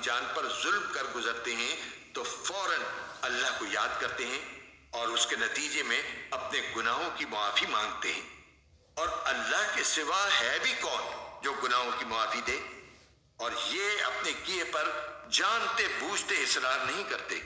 जान पर जुल्म कर गुजरते हैं तो फौरन अल्लाह को याद करते हैं और उसके नतीजे में अपने गुनाहों की माफी मांगते हैं। और अल्लाह के सिवा है भी कौन जो गुनाहों की माफी दे? और ये अपने किए पर जानते बूझते इसरार नहीं करते।